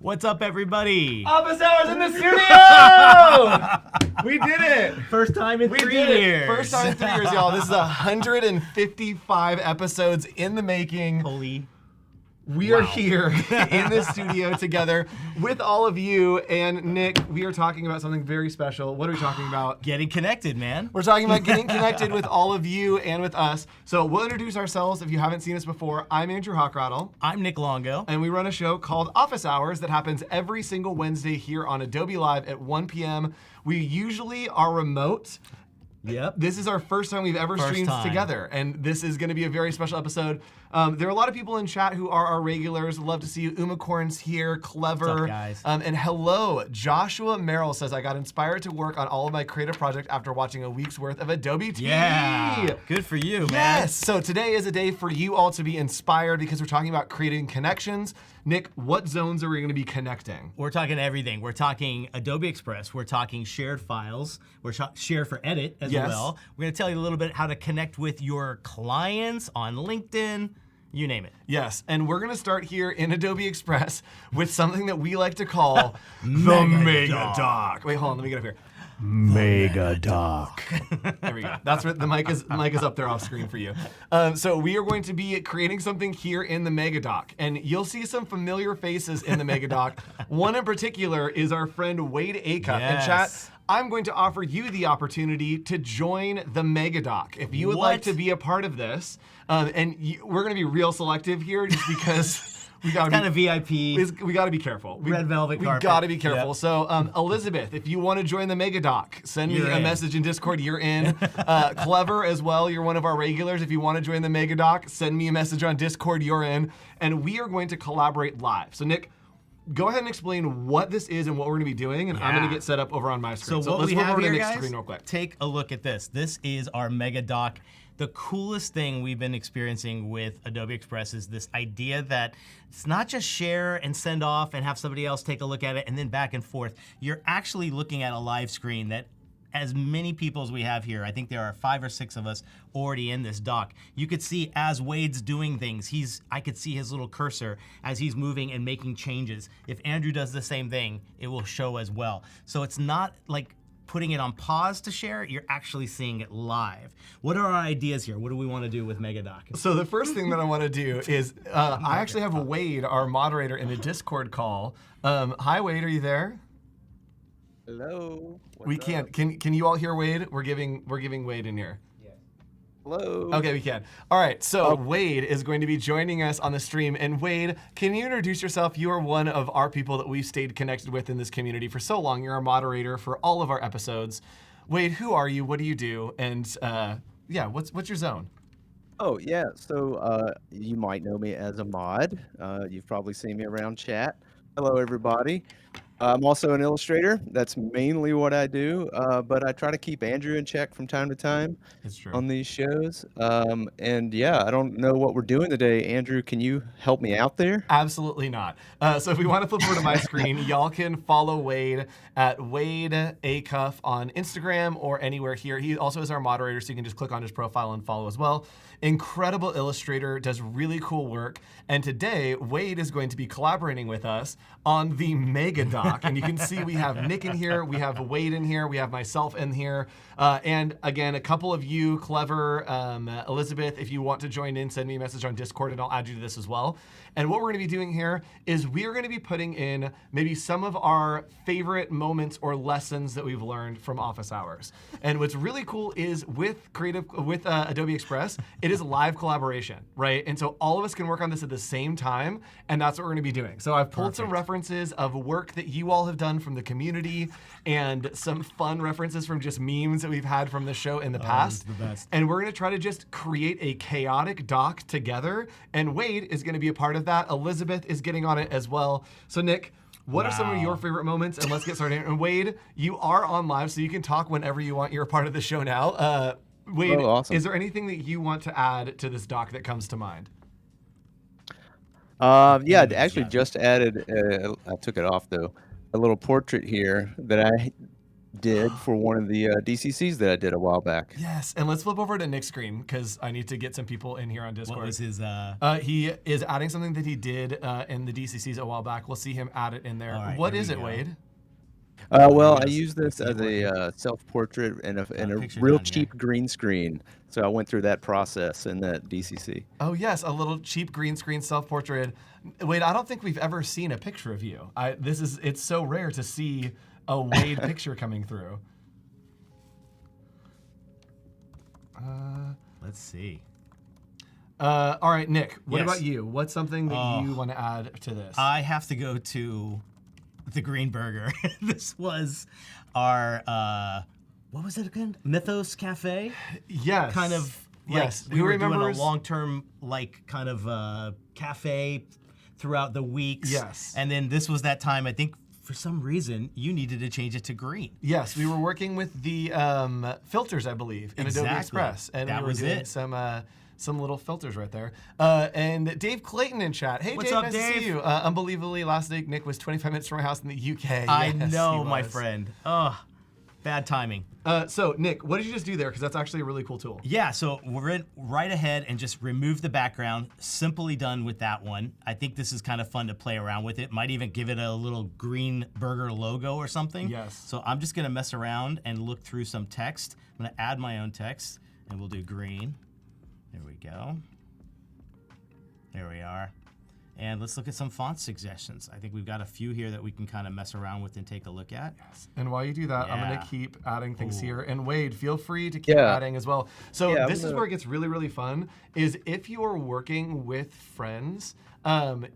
What's up, everybody? Office hours in the studio! We did it! First time in 3 years. First time in 3 years, y'all. This is 155 episodes in the making. Holy. We are here in the studio together with all of you. And Nick, we are talking about something very special. What are we talking about? Getting connected, man. We're talking about getting connected with all of you and with us. So we'll introduce ourselves if you haven't seen us before. I'm Andrew Hockrattle. I'm Nick Longo. And we run a show called Office Hours that happens every single Wednesday here on Adobe Live at 1 p.m. We usually are remote. Yep. This is our first time we've ever streamed together, and this is going to be a very special episode. There are a lot of people in chat who are our regulars. Love to see you. Umacorn's here, Clever. What's up, guys? And hello, Joshua Merrill says, I got inspired to work on all of my creative projects after watching a week's worth of Adobe TV. Yeah, good for you, man. Yes, so today is a day for you all to be inspired because we're talking about creating connections. Nick, what zones are we going to be connecting? We're talking everything. We're talking Adobe Express. We're talking shared files. We're shared for edit as well. We're going to tell you a little bit how to connect with your clients on LinkedIn, you name it. Yes, and we're going to start here in Adobe Express with something that we like to call the Mega Doc. Wait, hold on, let me get up here. Mega Doc. There we go. That's what the mic is up there off screen for you. So we are going to be creating something here in the Mega Doc, and you'll see some familiar faces in the Mega Doc. One in particular is our friend Wade Acuff. Yes. In chat, I'm going to offer you the opportunity to join the Mega Doc. If you would like to be a part of this, we're going to be real selective here just because we got to kind of VIP. We got to be careful. Red velvet carpet. We got to be careful. Yep. So Elizabeth, if you want to join the Mega Doc, send me a message in Discord. You're in. Clever as well. You're one of our regulars. If you want to join the Mega Doc, send me a message on Discord. You're in. And we are going to collaborate live. So Nick, go ahead and explain what this is and what we're going to be doing, and I'm going to get set up over on my screen. So what let's we move have over here, to Nick's guys, screen real quick. take a look at this. This is our Mega Doc. The coolest thing we've been experiencing with Adobe Express is this idea that it's not just share and send off and have somebody else take a look at it and then back and forth. You're actually looking at a live screen that as many people as we have here, I think there are 5 or 6 of us already in this doc. You could see as Wade's doing things, I could see his little cursor as he's moving and making changes. If Andrew does the same thing, it will show as well. So it's not like putting it on pause to share, you're actually seeing it live. What are our ideas here? What do we want to do with Megadoc? So the first thing that I want to do is, I actually have Wade, our moderator, in a Discord call. Hi, Wade, are you there? Hello. We can't. Can you all hear Wade? We're giving Wade in here. Hello. Okay, we can. All right, so Wade is going to be joining us on the stream. And Wade, can you introduce yourself? You are one of our people that we've stayed connected with in this community for so long. You're our moderator for all of our episodes. Wade, who are you? What do you do? And yeah, what's your zone? Oh, yeah. So you might know me as a mod. You've probably seen me around chat. Hello, everybody. I'm also an illustrator. That's mainly what I do, but I try to keep Andrew in check from time to time on these shows. And yeah, I don't know what we're doing today. Andrew, can you help me out there? Absolutely not. So if we want to flip over to my screen, y'all can follow Wade at Wade Acuff on Instagram or anywhere here. He also is our moderator, so you can just click on his profile and follow as well. Incredible illustrator, does really cool work. And today, Wade is going to be collaborating with us on the Mega Doc. And you can see we have Nick in here, we have Wade in here, we have myself in here. And again, a couple of you, Clever, Elizabeth, if you want to join in, send me a message on Discord and I'll add you to this as well. And what we're gonna be doing here is we are gonna be putting in maybe some of our favorite moments or lessons that we've learned from office hours. And what's really cool is with Adobe Express, it is live collaboration, right? And so all of us can work on this at the same time, and that's what we're gonna be doing. So I've pulled some references of work that you all have done from the community and some fun references from just memes that we've had from the show in the past. The best. And we're gonna try to just create a chaotic doc together, and Wade is gonna be a part of that. Elizabeth is getting on it as well. So Nick, what are some of your favorite moments? And let's get started. And Wade, you are on live, so you can talk whenever you want. You're a part of the show now. Wade, awesome. Is there anything that you want to add to this doc that comes to mind? Yeah, I actually just added, I took it off though, a little portrait here that I did for one of the DCCs that I did a while back. Yes, and let's flip over to Nick's screen because I need to get some people in here on Discord. What was his? He is adding something that he did in the DCCs a while back. We'll see him add it in there. All right, What here is we it, go. Wade? Well, I Yes, use this as a self-portrait and a picture real down here. cheap green screen. So I went through that process in that DCC. Oh yes, a little cheap green screen self-portrait. Wade, I don't think we've ever seen a picture of you. It's so rare to see a Wade picture coming through. Let's see. All right, Nick, what Yes. about you? What's something that you want to add to this? I have to go to the Green Burger. This was our what was it again? Mythos Cafe. yes. Kind of. Like, Yes. we Who were doing a remembers? long-term kind of cafe throughout the weeks. Yes. And then this was that time. I think for some reason you needed to change it to green. Yes, we were working with the filters, I believe, in Adobe Exactly. Express, and That we were was doing it. some little filters right there. And Dave Clayton in chat. Hey, What's Dave, up, nice to Dave? see you. Unbelievably, last week Nick was 25 minutes from my house in the UK. I Yes, know, he my was. friend. Oh, bad timing. So, Nick, what did you just do there? Because that's actually a really cool tool. Yeah, so we're in right ahead and just remove the background. Simply done with that one. I think this is kind of fun to play around with it. Might even give it a little green burger logo or something. Yes. So I'm just gonna mess around and look through some text. I'm gonna add my own text and we'll do green. There we go. There we are. And let's look at some font suggestions. I think we've got a few here that we can kind of mess around with and take a look at. And while you do that, I'm Yeah. going to keep adding things Ooh. here. And Wade, feel free to keep Yeah. adding as well. So Yeah, this is where it gets really, really fun, is if you are working with friends,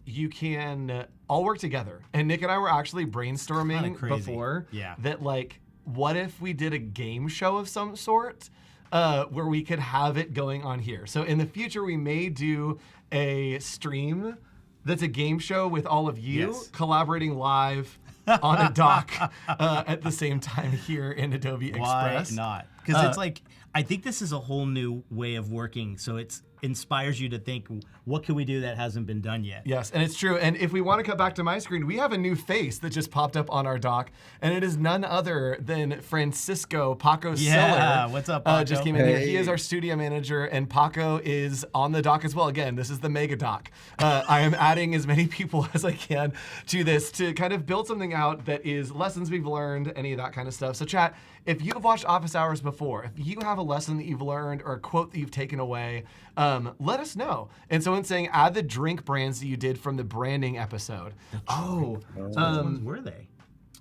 you can all work together. And Nick and I were actually brainstorming Kinda crazy. before Yeah. that, like, what if we did a game show of some sort where we could have it going on here? So in the future, we may do a stream that's a game show with all of you Yes. collaborating live on a doc at the same time here in Adobe Express. Why not? Because it's like, I think this is a whole new way of working. So it inspires you to think, what can we do that hasn't been done yet? Yes, and it's true. And if we want to cut back to my screen, we have a new face that just popped up on our doc, and it is none other than Francisco Paco Yeah, Siller. what's up, Just Paco? came in here. He Hey. is our studio manager, and Paco is on the doc as well. Again, this is the mega doc. I am adding as many people as I can to this to kind of build something out that is lessons we've learned, any of that kind of stuff. So chat, if you've watched Office Hours before, if you have a lesson that you've learned or a quote that you've taken away, let us know. And someone's saying, add the drink brands that you did from the branding episode. Which ones were they?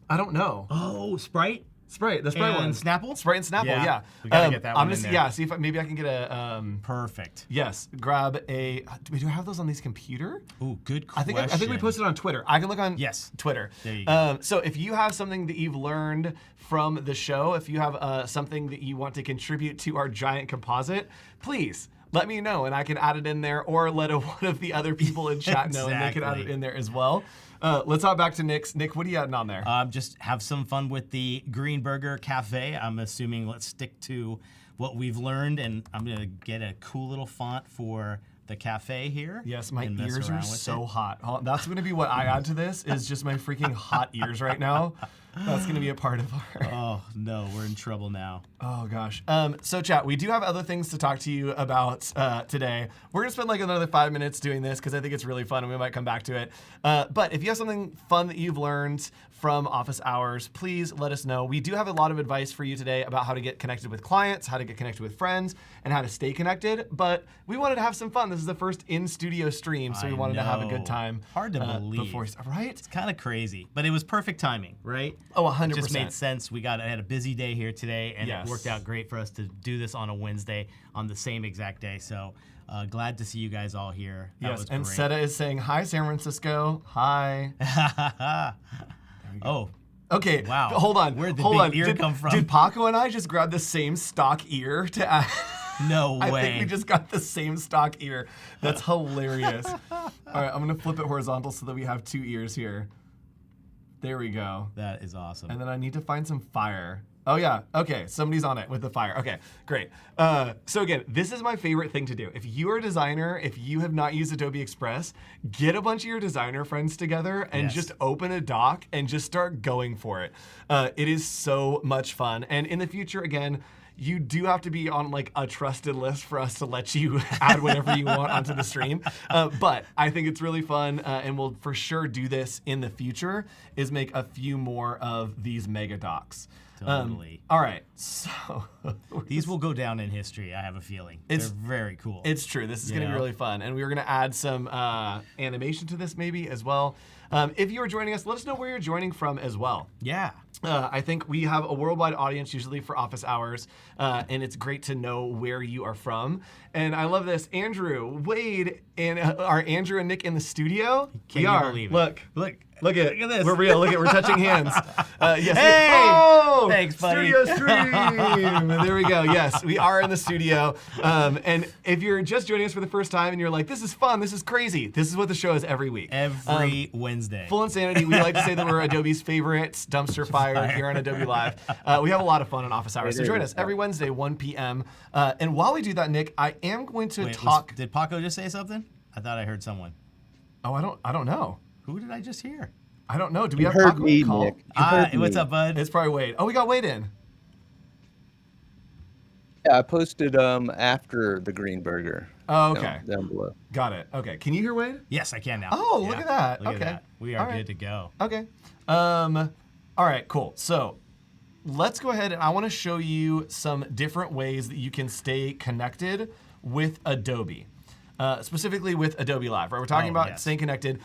I don't know. Oh, Sprite Sprite, the Sprite and one. Snapple? Sprite and Snapple, Yeah, yeah. we gotta get that I'm one in gonna there. Yeah, see if maybe I can get a, Perfect. yes, grab a, do I have those on these computer? Ooh, good I question. think we posted on Twitter. I can look on Yes. Twitter. There you go. So if you have something that you've learned from the show, if you have something that you want to contribute to our giant composite, please let me know and I can add it in there, or let one of the other people in chat know and they can add it Exactly. in there as well. Let's hop back to Nick's. Nick, what are you adding on there? Just have some fun with the Green Burger Cafe. I'm assuming let's stick to what we've learned, and I'm gonna get a cool little font for the cafe here. Yes, my and mess ears are around with so it. hot. That's going to be what I add to this, is just my freaking hot ears right now. That's going to be a part of our... Oh no, we're in trouble now. Oh gosh. So chat, we do have other things to talk to you about today. We're gonna spend like another 5 minutes doing this because I think it's really fun and we might come back to it. But if you have something fun that you've learned from Office Hours, please let us know. We do have a lot of advice for you today about how to get connected with clients, how to get connected with friends, and how to stay connected. But we wanted to have some fun. This is the first in-studio stream, so we I wanted to have a good know. time. Hard to believe. Before, right? It's kind of crazy, but it was perfect timing, right? Oh, 100%. It just made sense. I had a busy day here today, and Yes. it worked out great for us to do this on a Wednesday on the same exact day. So glad to see you guys all here. That Yes, was and great. Seta is saying, hi, San Francisco. Hi. Oh, Okay, Wow. hold on. Where'd the hold big on. ear did, come from? Did Paco and I just grab the same stock ear to add? no I way. think we just got the same stock ear. That's hilarious. All right, I'm gonna flip it horizontal so that we have 2 ears here. There we go. That is awesome. And then I need to find some fire. Oh yeah. Okay. Somebody's on it with the fire. Okay. Great. So again, this is my favorite thing to do. If you are a designer, if you have not used Adobe Express, get a bunch of your designer friends together and just open a doc and just start going for it. It is so much fun. And in the future, again, you do have to be on like a trusted list for us to let you add whatever you want onto the stream. But I think it's really fun, and we'll for sure do this in the future, is make a few more of these mega docs. Totally. All right, so These will go down in history, I have a feeling. They're very cool. it's true. This is going to be really fun, and we were going to add some animation to this maybe as well. If you are joining us, let us know where you're joining from as well. Yeah. I think we have a worldwide audience usually for office hours, and it's great to know where you are from. And I love this. Andrew, Wade, and are Andrew and Nick in the studio? Can you believe it? Look at this. We're real. Look at, we're touching hands. Yes. Hey! Oh! Thanks, buddy. Studio stream. There we go. Yes, we are in the studio. And if you're just joining us for the first time and you're like, this is fun, this is crazy, this is what the show is every week. Every Wednesday. Full Insanity. We like to say that we're Adobe's favorite dumpster fire here on Adobe Live. We have a lot of fun on office hours. So join us every Wednesday, 1 p.m. And while we do that, Nick, I am going to talk. Did Paco just say something? I thought I heard someone. Oh, I don't know. Who did I just hear? I don't know. Do we You have heard Paco me, on call? Nick. You heard What's me. up, bud? It's probably Wade. Oh, we got Wade in. Yeah, I posted after the green burger. Oh, okay. Down below. Got it. Okay. Can you hear Wade? Yes, I can now. Oh, look at that. Look Okay. at that. We are All right. good to go. Okay. All right, cool. So let's go ahead and I want to show you some different ways that you can stay connected with Adobe. Specifically with Adobe Live, right? We're talking about staying connected.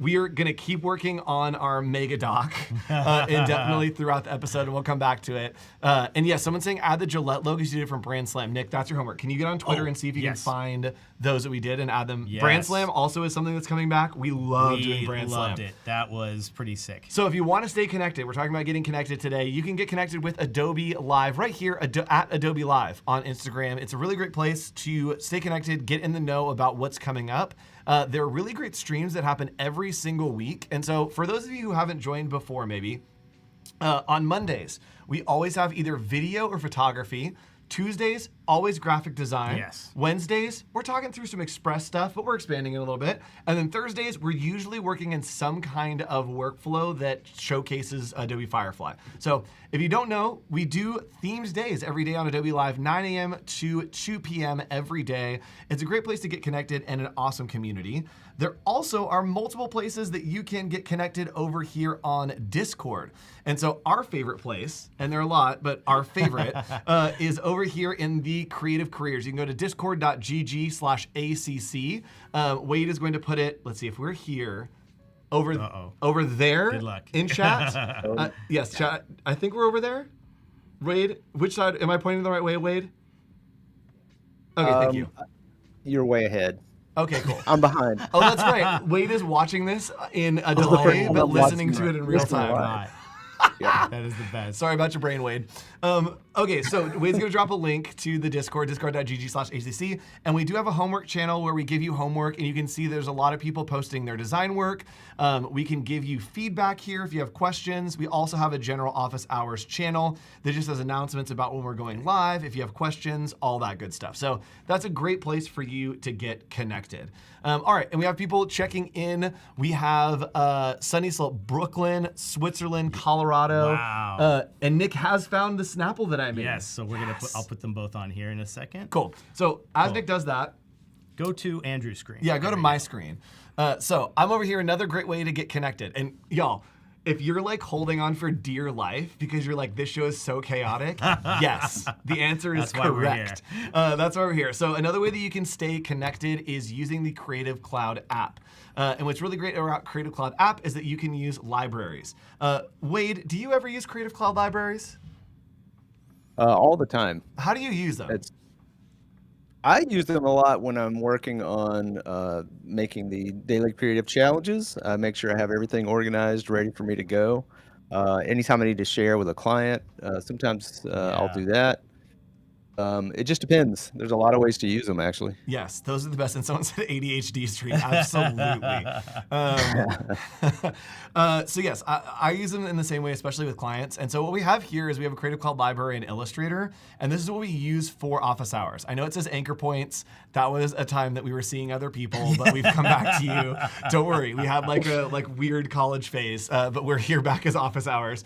We are going to keep working on our mega doc indefinitely throughout the episode, and we'll come back to it. And yes, someone's saying add the Gillette logos you did from Brand Slam. Nick, that's your homework. Can you get on Twitter and see if you can find those that we did and add them? Yes. Brand Slam also is something that's coming back. We love doing Brand Slam. We loved it. That was pretty sick. So if you want to stay connected, we're talking about getting connected today. You can get connected with Adobe Live right here at Adobe Live on Instagram. It's a really great place to stay connected, get in the know about what's coming up. There are really great streams that happen every single week. And so for those of you who haven't joined before, maybe, on Mondays, we always have either video or photography. Tuesdays, always graphic design. Yes. Wednesdays, we're talking through some Express stuff, but we're expanding it a little bit. And then Thursdays, we're usually working in some kind of workflow that showcases Adobe Firefly. So if you don't know, we do themed days every day on Adobe Live, 9 a.m. to 2 p.m. every day. It's a great place to get connected and an awesome community. There also are multiple places that you can get connected over here on Discord. And so our favorite place, and there are a lot, but our favorite is over here in the creative careers. You can go to discord.gg/ACC. Wade is going to put it, let's see if we're here, over there. Good luck. In chat. Yes, chat. I think we're over there. Wade, which side? Am I pointing the right way, Wade? Okay, thank you. You're way ahead. Okay, cool. I'm behind. Oh, that's right. Wade is watching this in a delay, I'm but listening watching to it in real listening time. live. That is the best. Sorry about your brain, Wade. Okay, so Wade's gonna drop a link to the Discord, discord.gg/ACC, and we do have a homework channel where we give you homework, and you can see there's a lot of people posting their design work. We can give you feedback here if you have questions. We also have a general office hours channel that just has announcements about when we're going live, if you have questions, all that good stuff. So that's a great place for you to get connected. All right, and we have people checking in. We have Sunny Slope, Brooklyn, Switzerland, Colorado. Wow. And Nick has found the Snapple that I made. Yes, so we're gonna I'll put them both on here in a second. Cool. So as Nick does that, Go to Andrew's screen. yeah, go to my screen. So I'm over here, another great way to get connected. And y'all, if you're like holding on for dear life because you're like, this show is so chaotic, yes, the answer is That's why we're correct. That's why we're here. So another way that you can stay connected is using the Creative Cloud app. And what's really great about Creative Cloud app is that you can use libraries. Wade, do you ever use Creative Cloud libraries? All the time. How do you use them? I use them a lot when I'm working on making the daily creative challenges. I make sure I have everything organized, ready for me to go. Anytime I need to share with a client, sometimes I'll do that. It just depends. There's a lot of ways to use them, actually. Yes, those are the best. And someone said ADHD stream. Absolutely. So yes, I use them in the same way, especially with clients. And so what we have here is we have a Creative Cloud library in Illustrator, and this is what we use for office hours. I know it says anchor points. That was a time that we were seeing other people, but we've come back to you. Don't worry, we had like a weird college phase, but we're here back as office hours.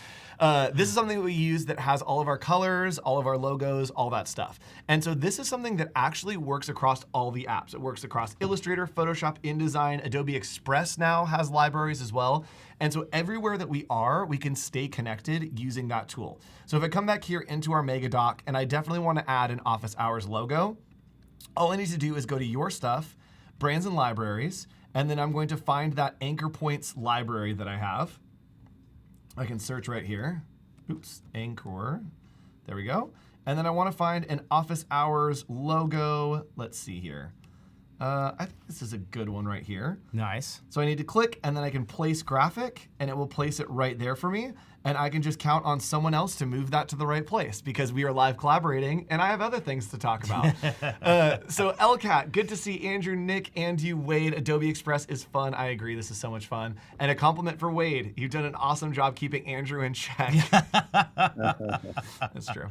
This is something that we use that has all of our colors, all of our logos, all that stuff. And so this is something that actually works across all the apps. It works across Illustrator, Photoshop, InDesign, Adobe Express now has libraries as well. And so everywhere that we are, we can stay connected using that tool. So if I come back here into our Mega Doc, and I definitely want to add an office hours logo, all I need to do is go to Your Stuff, Brands and Libraries, and then I'm going to find that Anchor Points library that I have. I can search right here. Oops, Anchor. There we go. And then I want to find an office hours logo. Let's see here. I think this is a good one right here. Nice. So I need to click, and then I can place graphic, and it will place it right there for me. And I can just count on someone else to move that to the right place because we are live collaborating, and I have other things to talk about. So LCAT, good to see Andrew, Nick, and you, Wade. Adobe Express is fun. I agree. This is so much fun. And a compliment for Wade. You've done an awesome job keeping Andrew in check. That's true.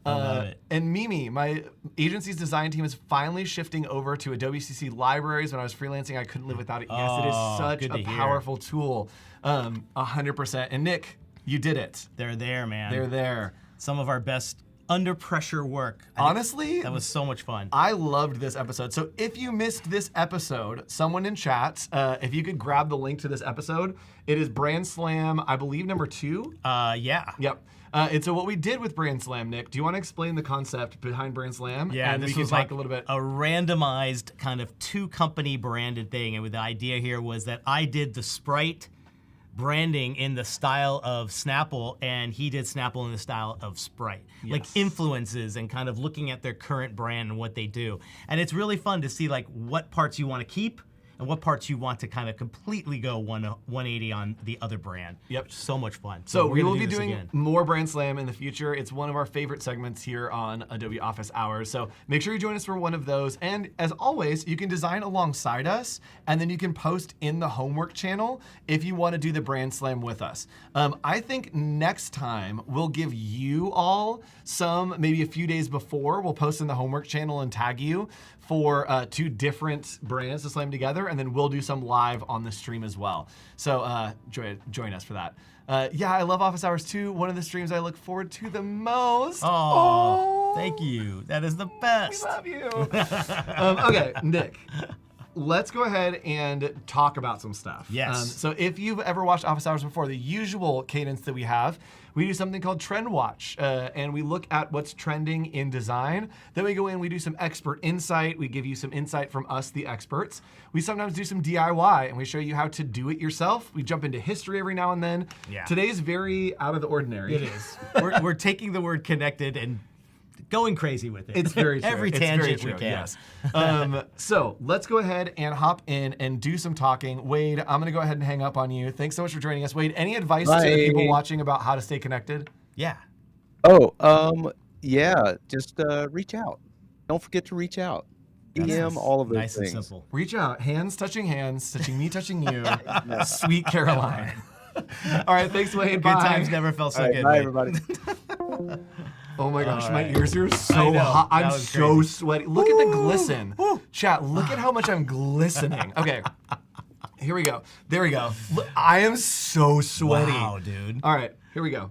And Mimi, my agency's design team is finally shifting over to Adobe CC libraries. When I was freelancing, I couldn't live without it. Yes, it is such a powerful tool. 100%. And Nick, you did it. They're there, man. They're there. Some of our best under pressure work. Honestly, that was so much fun. I loved this episode. So if you missed this episode, someone in chat, if you could grab the link to this episode, it is Brand Slam, I believe, number 2. Yeah. Yep. And so what we did with Brand Slam, Nick, do you want to explain the concept behind Brand Slam? Yeah, and this we was can like talk a little bit. a randomized kind of 2-company branded thing. And the idea here was that I did the Sprite branding in the style of Snapple, and he did Snapple in the style of Sprite. Yes. Like influences and kind of looking at their current brand and what they do. And it's really fun to see like what parts you want to keep and what parts you want to kind of completely go 180 on the other brand. Yep. So much fun. So we're we gonna will do be this doing again. more Brand Slam in the future. It's one of our favorite segments here on Adobe Office Hours. So make sure you join us for one of those. And as always, you can design alongside us, and then you can post in the homework channel if you want to do the Brand Slam with us. I think next time we'll give you all some, maybe a few days before, we'll post in the homework channel and tag you for 2 different brands to slam together, and then we'll do some live on the stream as well. So join us for that. Yeah, I love Office Hours too. One of the streams I look forward to the most. Oh, thank you. That is the We best. love you. Okay, Nick. Let's go ahead and talk about some stuff. Yes. So if you've ever watched Office Hours before, the usual cadence that we have, we do something called Trend Watch, and we look at what's trending in design. Then we go in, we do some expert insight. We give you some insight from us, the experts. We sometimes do some DIY, and we show you how to do it yourself. We jump into history every now and then. Yeah. Today's very out of the ordinary. It is. we're taking the word connected and going crazy with it. It's very true. Every It's tangent very we true, can. Yes. So let's go ahead and hop in and do some talking. Wade, I'm going to go ahead and hang up on you. Thanks so much for joining us. Wade, any advice to the people watching about how to stay connected? Yeah. Yeah, just reach out. Don't forget to reach out. DM, all of those Nice things. and simple. Reach out, hands, touching me, touching you. Sweet Caroline. All right, thanks, Wade. Good Bye. times never felt so All right, good. bye, Wade. everybody. Oh my gosh, All my right. ears are I so know, hot. that I'm was so crazy. sweaty. Look at the glisten. Chat, look at how much I'm glistening. Okay, here we go. There we go. Look, I am so sweaty. Wow, dude. All right, here we go.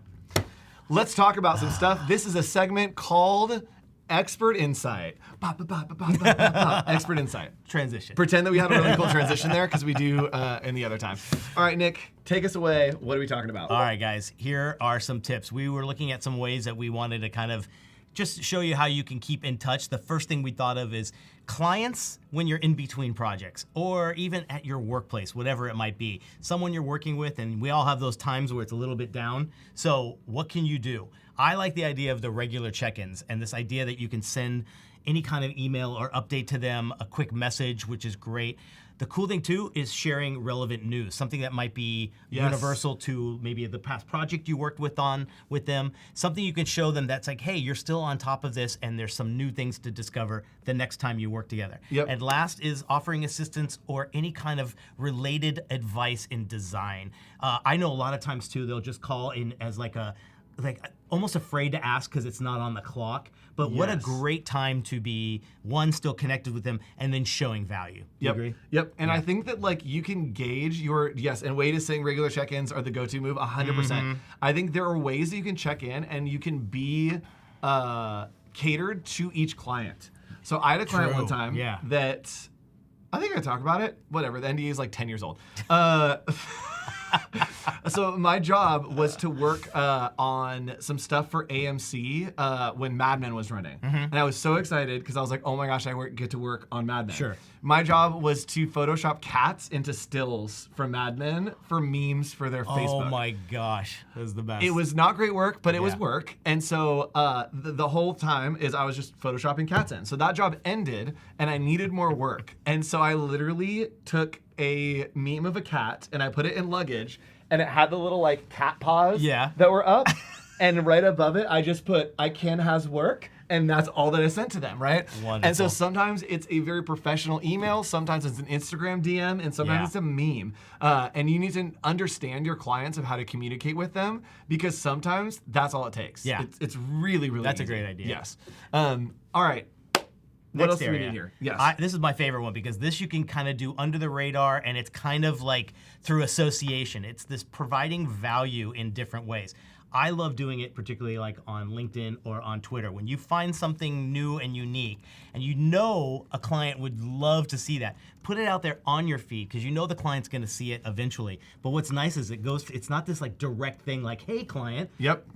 Let's talk about some stuff. This is a segment called Expert Insight. Expert Insight. Transition. Pretend that we had a really cool transition there because we do in the other time. All right, Nick, take us away. What are we talking about? All right, guys, here are some tips. We were looking at some ways that we wanted to kind of just show you how you can keep in touch. The first thing we thought of is clients when you're in between projects, or even at your workplace, whatever it might be. Someone you're working with, and we all have those times where it's a little bit down. So what can you do? I like the idea of the regular check-ins and this idea that you can send any kind of email or update to them, a quick message, which is great. The cool thing too is sharing relevant news, something that might be universal to maybe the past project you worked with them, something you can show them that's like, hey, you're still on top of this and there's some new things to discover the next time you work together. Yep. And last is offering assistance or any kind of related advice in design. I know a lot of times too, they'll just call in as like almost afraid to ask because it's not on the clock. But what a great time to be, one, still connected with them, and then showing value. Do you agree? Yep. And I think that like you can gauge your, and Wade is saying regular check-ins are the go-to move, 100%. I think there are ways that you can check in and you can be catered to each client. So I had a client one time that, I think I talked about it, whatever, the NDA is like 10 years old. So my job was to work on some stuff for AMC when Mad Men was running. And I was so excited because I was like, oh my gosh, I get to work on Mad Men. Sure. My job was to Photoshop cats into stills from Mad Men for memes for their Facebook. Oh my gosh, that was the best. It was not great work, but it was work. And so the whole time is I was just Photoshopping cats in. So that job ended and I needed more work. And so I literally took a meme of a cat and I put it in luggage and it had the little like cat paws that were up. And right above it, I just put, I can has work. And that's all that I sent to them, right? Wonderful. And so sometimes it's a very professional email, sometimes it's an Instagram DM, and sometimes it's a meme. And you need to understand your clients of how to communicate with them because sometimes that's all it takes. Yeah. It's really, really That's easy. a great idea. Yes. All right. What else do we need here? Yes. This is my favorite one because this you can kind of do under the radar and it's kind of like through association. It's this providing value in different ways. I love doing it particularly like on LinkedIn or on Twitter. When you find something new and unique and you know a client would love to see that, put it out there on your feed because you know the client's gonna see it eventually. But what's nice is it's not this like direct thing like, hey client,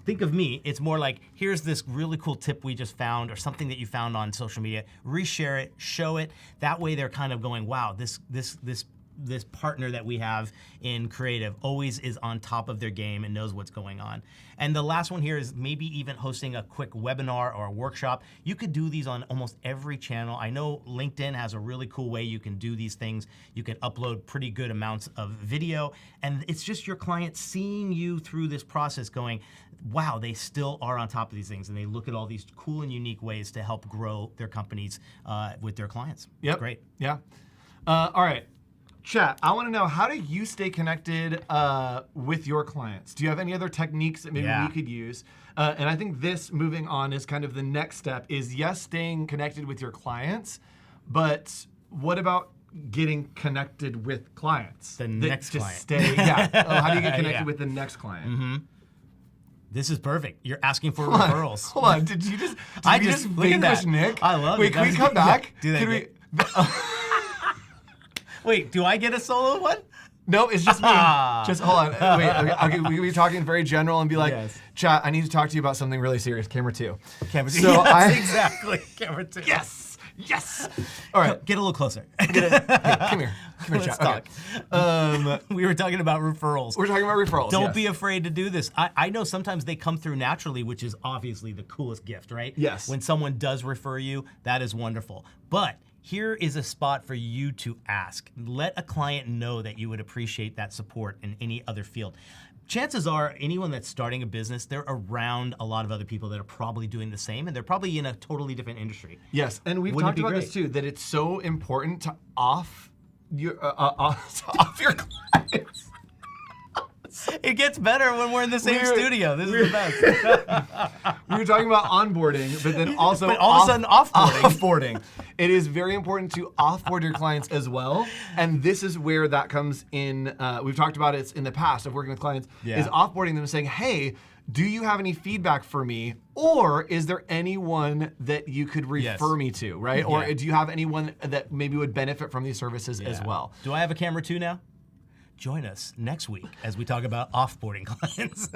think of me. It's more like, here's this really cool tip we just found or something that you found on social media, reshare it, show it. That way they're kind of going, wow, this partner that we have in creative always is on top of their game and knows what's going on. And the last one here is maybe even hosting a quick webinar or a workshop. You could do these on almost every channel. I know LinkedIn has a really cool way you can do these things. You can upload pretty good amounts of video and it's just your client seeing you through this process going, wow, they still are on top of these things and they look at all these cool and unique ways to help grow their companies with their clients. Yep. Great. Yeah. All right. Chat, I want to know, how do you stay connected with your clients? Do you have any other techniques that maybe we could use? And I think this, moving on, is kind of the next step is, yes, staying connected with your clients, but what about getting connected with clients? The next client. How do you get connected with the next client? This is perfect. You're asking for referrals. Hold on. Did you just vanquish Nick? I love it. Wait, can we come back? Do that. Wait, do I get a solo one? No, it's just me. Just hold on. Wait, okay, we be talking very general and be like, chat, I need to talk to you about something really serious. Camera 2. Camera 2. So Exactly. Camera 2. Yes. All right. Get a little closer. Hey, come here. Let's chat. talk. Okay. We were talking about referrals. We're talking about referrals. Don't be afraid to do this. I know sometimes they come through naturally, which is obviously the coolest gift, right? Yes. When someone does refer you, that is wonderful. But here is a spot for you to ask. Let a client know that you would appreciate that support in any other field. Chances are anyone that's starting a business, they're around a lot of other people that are probably doing the same, and they're probably in a totally different industry. Yes, and we've talked about this too, that it's so important to off your clients. It gets better when we're in the same studio. This is the best. We were talking about onboarding, but then also all of a sudden offboarding. It is very important to offboard your clients as well. And this is where that comes in. We've talked about it in the past of working with clients, is offboarding them and saying, hey, do you have any feedback for me? Or is there anyone that you could refer me to, right? Or do you have anyone that maybe would benefit from these services as well? Do I have a camera 2 now? Join us next week as we talk about offboarding clients.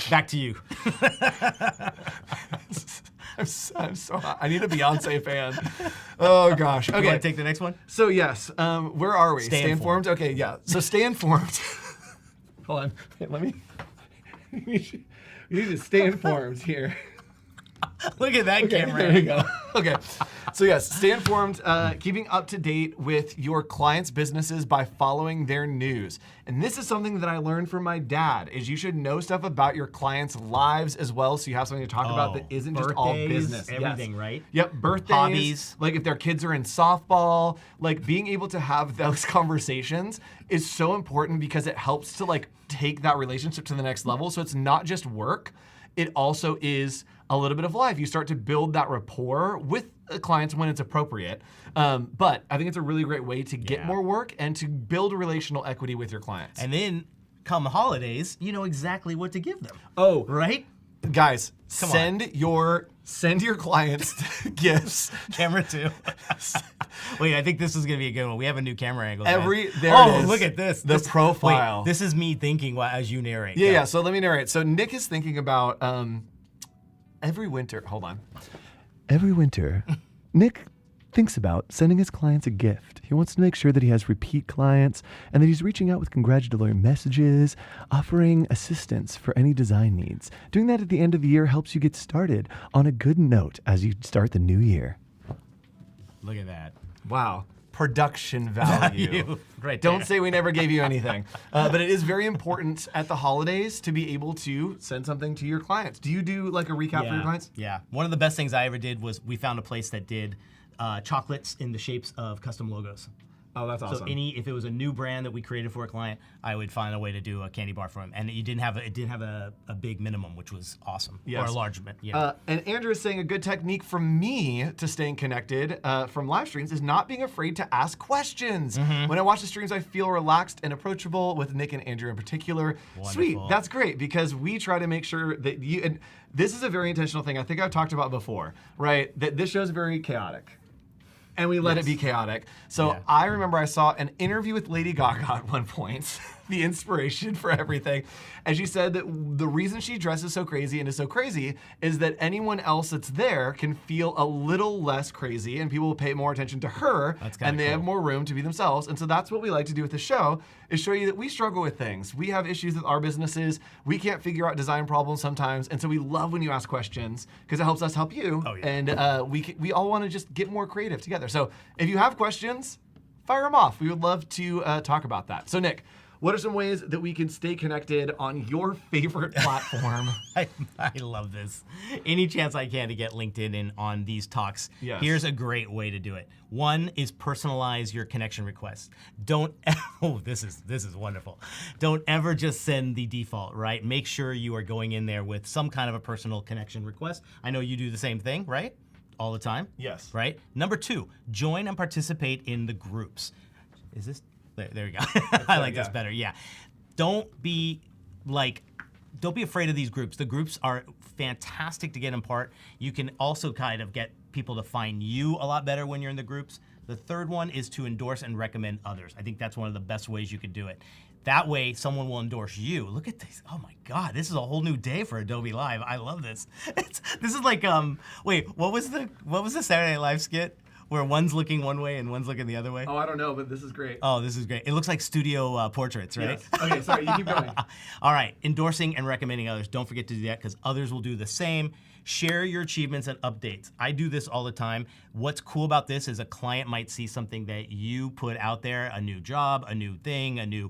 Back to you. I'm so hot. I need a Beyonce fan. Oh gosh. Okay. You want to take the next one? So yes, where are we? Stay informed. Okay, yeah. So stay informed. Hold on. Wait, let me. We need to stay informed here. Look at that camera. There you go. Okay. So yes, stay informed, keeping up to date with your clients' businesses by following their news. And this is something that I learned from my dad, is you should know stuff about your clients' lives as well, so you have something to talk about that isn't just all Birthdays, business. everything, Yes. right? Yep, birthdays, Hobbies. like if their kids are in softball, like being able to have those conversations is so important because it helps to like take that relationship to the next level. So it's not just work, it also is a little bit of life. You start to build that rapport with clients when it's appropriate. But I think it's a really great way to get Yeah. more work and to build relational equity with your clients. And then come holidays, you know exactly what to give them. Oh, Right? guys, Come send your clients gifts. Camera 2. Wait, I think this is going to be a good one. We have a new camera angle. guys. There oh, it is. look at this. The profile. Wait, this is me thinking as you narrate. Yeah, Go. yeah. So let me narrate. So Nick is thinking about every winter. Hold on. Every winter, Nick thinks about sending his clients a gift. He wants to make sure that he has repeat clients and that he's reaching out with congratulatory messages, offering assistance for any design needs. Doing that at the end of the year helps you get started on a good note as you start the new year. Look at that. Wow. Production value. Right Don't there. say we never gave you anything. But it is very important at the holidays to be able to send something to your clients. Do you do like a recap for your clients? Yeah. One of the best things I ever did was we found a place that did chocolates in the shapes of custom logos. Oh, that's awesome. So if it was a new brand that we created for a client, I would find a way to do a candy bar for him, and it didn't have a big minimum, which was awesome, Yes. or a large minimum. And Andrew is saying a good technique for me to staying connected from live streams is not being afraid to ask questions. Mm-hmm. When I watch the streams, I feel relaxed and approachable with Nick and Andrew in particular. Sweet, Wonderful. that's great because we try to make sure that you, and this is a very intentional thing I think I've talked about before, right? That this show is very chaotic. And we let it be chaotic. So Yeah. I remember I saw an interview with Lady Gaga at one point, the inspiration for everything. And she said that the reason she dresses so crazy and is so crazy is that anyone else that's there can feel a little less crazy and people will pay more attention to her That's kinda and they cool. have more room to be themselves. And so that's what we like to do with the show is show you that we struggle with things. We have issues with our businesses. We can't figure out design problems sometimes. And so we love when you ask questions because it helps us help you. Oh, yeah. And we all want to just get more creative together. So if you have questions, fire them off. We would love to talk about that. So Nick, what are some ways that we can stay connected on your favorite platform? I love this. Any chance I can to get LinkedIn in on these talks, Yes. here's a great way to do it. One is personalize your connection requests. Don't, oh, this is wonderful. Don't ever just send the default, right? Make sure you are going in there with some kind of a personal connection request. I know you do the same thing, right? All the time? Yes. Right? Number 2, join and participate in the groups. Is this, there we go. I like this yeah. better, yeah. Don't be afraid of these groups. The groups are fantastic to get in part. You can also kind of get people to find you a lot better when you're in the groups. The third one is to endorse and recommend others. I think that's one of the best ways you could do it. That way, someone will endorse you. Look at this. Oh my God, this is a whole new day for Adobe Live. I love this. This is like, wait, what was the Saturday Night Live skit where one's looking one way and one's looking the other way? Oh, I don't know, but this is great. Oh, this is great. It looks like studio portraits, right? Yes. Okay, sorry, you keep going. All right, endorsing and recommending others. Don't forget to do that because others will do the same. Share your achievements and updates. I do this all the time. What's cool about this is a client might see something that you put out there, a new job, a new thing, a new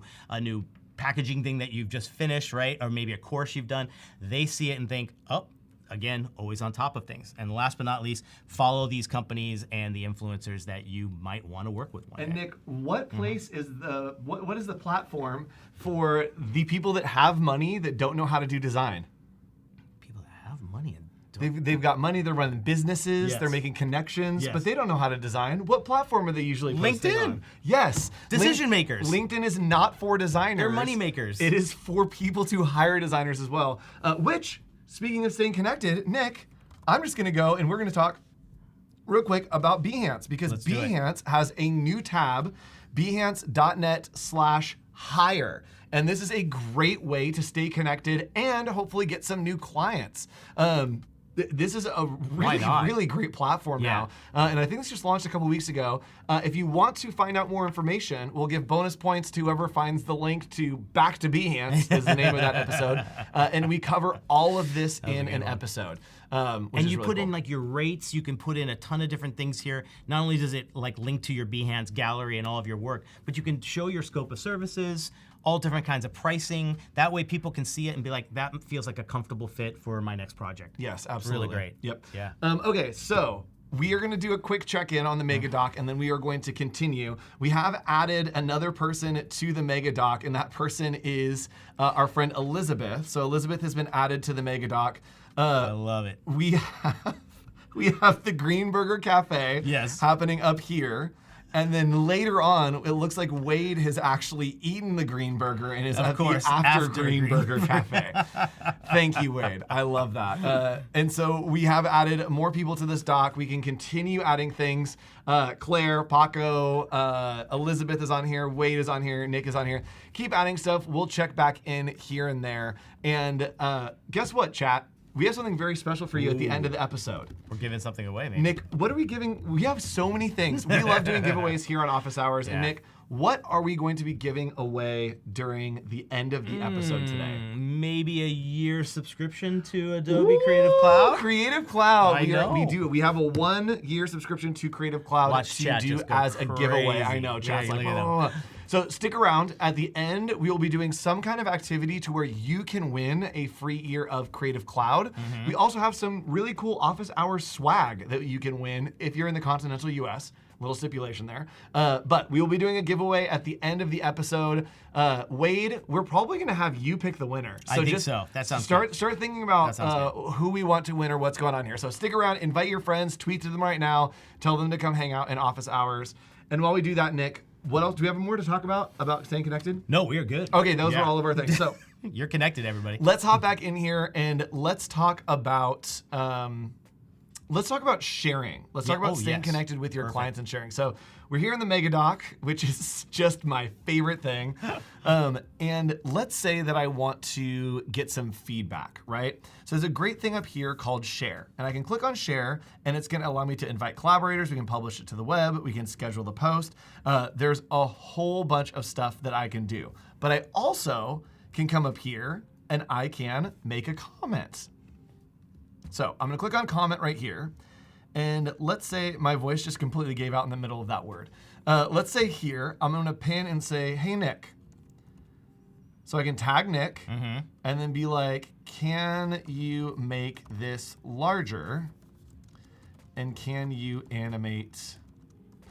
packaging thing that you've just finished, right? Or maybe a course you've done. They see it and think, oh, again, always on top of things. And last but not least, follow these companies and the influencers that you might want to work with one And day. Nick, what place is what is the platform for the people that have money that don't know how to do design? People that have money and They've got money, they're running businesses, Yes. they're making connections, Yes. but they don't know how to design. What platform are they usually posting LinkedIn. on? Yes. Decision makers. LinkedIn is not for designers. They're money makers. It is for people to hire designers as well. Which, speaking of staying connected, Nick, I'm just going to go and we're going to talk real quick about Behance because Let's do it. Behance has a new tab, behance.net/hire. And this is a great way to stay connected and hopefully get some new clients. This is a really, not? really great platform Yeah. now. And I think this just launched a couple weeks ago. If you want to find out more information, we'll give bonus points to whoever finds the link to Back to Behance is the name of that episode. And we cover all of this in a an good one. episode. which And is you really put cool. in like your rates, you can put in a ton of different things here. Not only does it like link to your Behance gallery and all of your work, but you can show your scope of services, all different kinds of pricing. That way people can see it and be like, that feels like a comfortable fit for my next project. Yes, absolutely. Really great. Yep. Yeah. Okay, so we are going to do a quick check-in on the Mega Doc, and then we are going to continue. We have added another person to the Mega Doc, and that person is our friend Elizabeth. So Elizabeth has been added to the Mega Doc. I love it. We have the Green Burger Cafe Yes. happening up here. And then later on, it looks like Wade has actually eaten the Green Burger and is at course, the After after Green Green Burger Cafe. Thank you, Wade. I love that. And so we have added more people to this doc. We can continue adding things. Claire, Paco, Elizabeth is on here. Wade is on here. Nick is on here. Keep adding stuff. We'll check back in here and there. And guess what, chat? We have something very special for you at the end of the episode. We're giving something away, maybe. Nick, what are we giving? We have so many things. We love doing giveaways here on Office Hours. And Yeah. Nick, what are we going to be giving away during the end of the episode today? Maybe a year subscription to Adobe Creative Cloud. Creative Cloud. I We know. do. We have a 1-year subscription to Creative Cloud Watch to chat do just go as a giveaway. I crazy. know, chat's Yeah, like, look at them. "Oh." So stick around. At the end, we will be doing some kind of activity to where you can win a free year of Creative Cloud. Mm-hmm. We also have some really cool Office Hours swag that you can win if you're in the continental US. Little stipulation there. But we will be doing a giveaway at the end of the episode. Wade, we're probably going to have you pick the winner. I think so. That sounds start thinking about That sounds who we want to win or what's going on here. So stick around, invite your friends, tweet to them right now, tell them to come hang out in Office Hours. And while we do that, Nick, what else? Do we have more to talk about staying connected? No, we are good. Okay, those Yeah. were all of our things. So You're connected, everybody. let's hop back in here and let's talk about sharing. Let's talk Yeah, about staying yes. connected with your Perfect. clients and sharing. So we're here in the Mega Doc, which is just my favorite thing. And let's say that I want to get some feedback, right? So there's a great thing up here called Share. And I can click on Share, and it's going to allow me to invite collaborators. We can publish it to the web. We can schedule the post. There's a whole bunch of stuff that I can do. But I also can come up here, and I can make a comment. So I'm going to click on comment right here. And let's say my voice just completely gave out in the middle of that word. Let's say here, I'm going to pin and say, hey, Nick. So I can tag Nick and then be like, can you make this larger? And can you animate,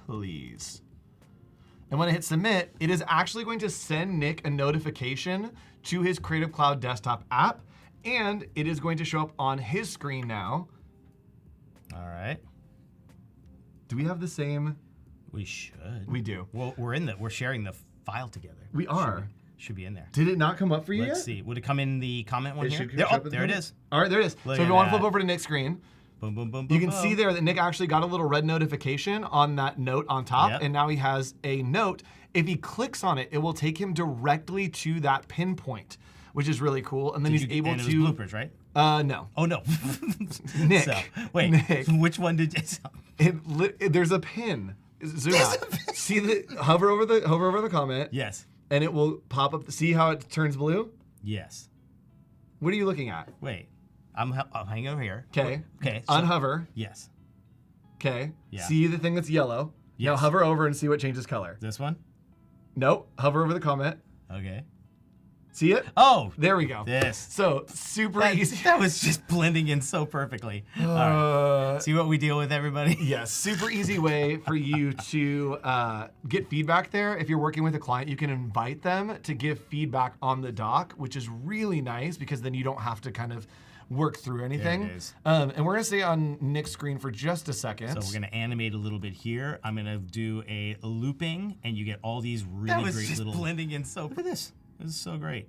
please? And when I hit submit, it is actually going to send Nick a notification to his Creative Cloud desktop app. And it is going to show up on his screen now. All right. Do we have the same? We should. We do. Well, we're sharing the file together. We are. Should be in there. Did it not come up for you Let's yet? see. Would it come in the comment one It here? should There, show oh, up in there it the- is. All right, there it is. Look So if at you want to flip that. over to Nick's screen, Boom, boom, boom, you boom, can see boom. there that Nick actually got a little red notification on that note on top, Yep. and now he has a note. If he clicks on it, it will take him directly to that pinpoint, which is really cool. And then he's able and it was to. bloopers, right? No. Oh no. Nick, So, wait. Nick. Which one did you? There's a pin. Zoom out. See hover over the comment, Yes. and it will pop up. See how it turns blue? Yes. What are you looking at? Wait. I'm hanging over here. Okay. Okay. So, Unhover. yes. Okay. Yeah. See the thing that's yellow. Now Yes. hover over and see what changes color. This one. Nope. Hover over the comment. Okay. See it? Oh. There we go. This. So super That, easy. that was just blending in so perfectly. All right. See what we deal with, everybody? Yes, super easy way for you to get feedback there. If you're working with a client, you can invite them to give feedback on the doc, which is really nice because then you don't have to kind of work through anything. There it is. And we're gonna stay on Nick's screen for just a second. So we're gonna animate a little bit here. I'm gonna do a looping, and you get all these really That was great just little blending in. So look at this. This is so great.